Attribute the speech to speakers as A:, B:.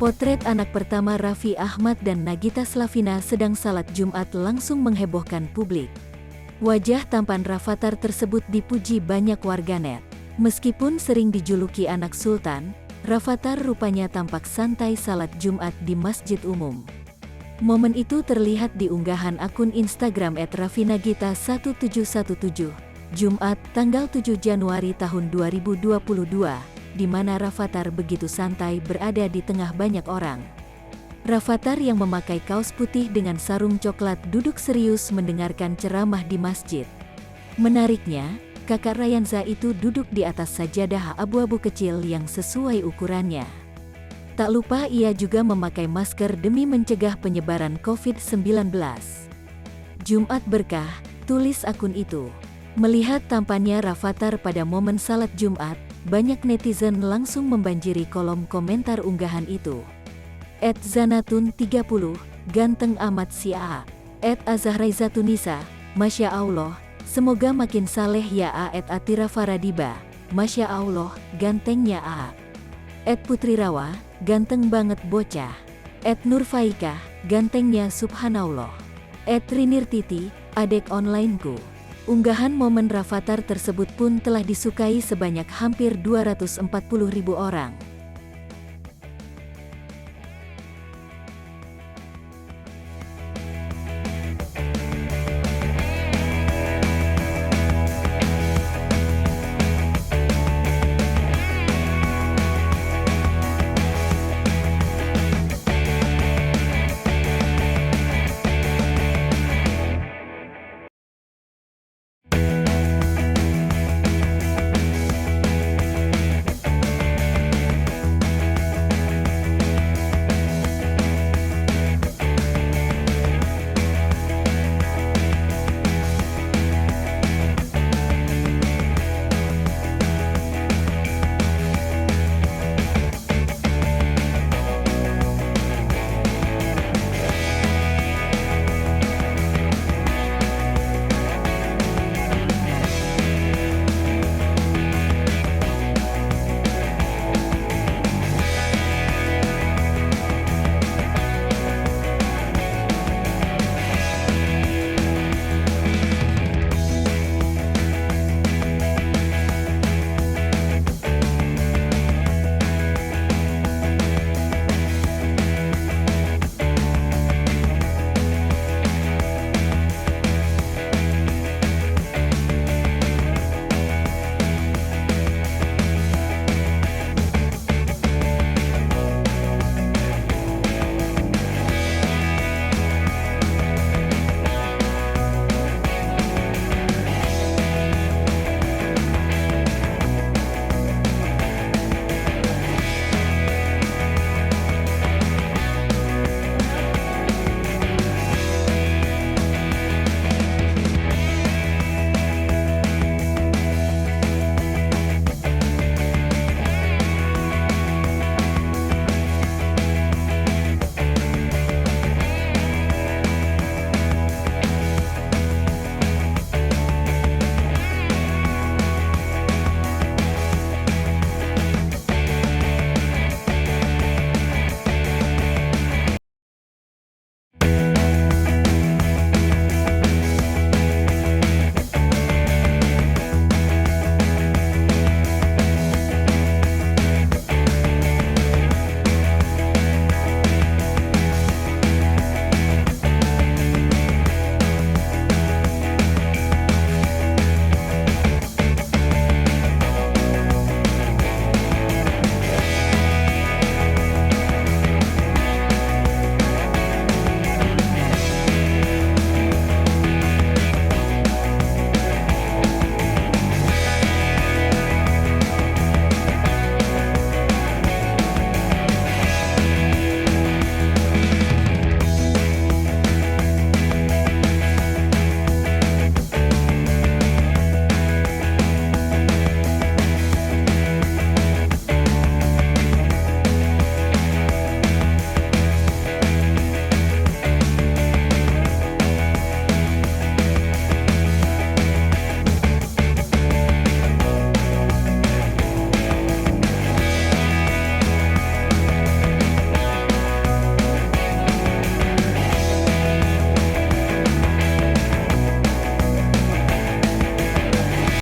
A: Potret anak pertama Raffi Ahmad dan Nagita Slavina sedang salat Jumat langsung menghebohkan publik. Wajah tampan Rafatар tersebut dipuji banyak warganet. Meskipun sering dijuluki anak sultan, Rafatar rupanya tampak santai salat Jumat di masjid umum. Momen itu terlihat di unggahan akun Instagram @raffinagita1717, Jumat, tanggal 7 Januari tahun 2022, di mana Rafatar begitu santai berada di tengah banyak orang. Rafatar yang memakai kaos putih dengan sarung coklat duduk serius mendengarkan ceramah di masjid. Menariknya, kakak Rayanza itu duduk di atas sajadah abu-abu kecil yang sesuai ukurannya. Tak lupa ia juga memakai masker demi mencegah penyebaran COVID-19. Jumat berkah, tulis akun itu. Melihat tampannya Rafatar pada momen salat Jumat, banyak netizen langsung membanjiri kolom komentar unggahan itu. @zanatun30, ganteng amat si AA. @azahraizattunisa, Masya Allah, semoga makin saleh ya A. @atira faradiba, Masya Allah, gantengnya AA. @putrirawa, ganteng banget bocah. @nurfaikah, gantengnya subhanallah. @rinirtiti, adek onlineku. Unggahan momen Rafatar tersebut pun telah disukai sebanyak hampir 240.000 orang.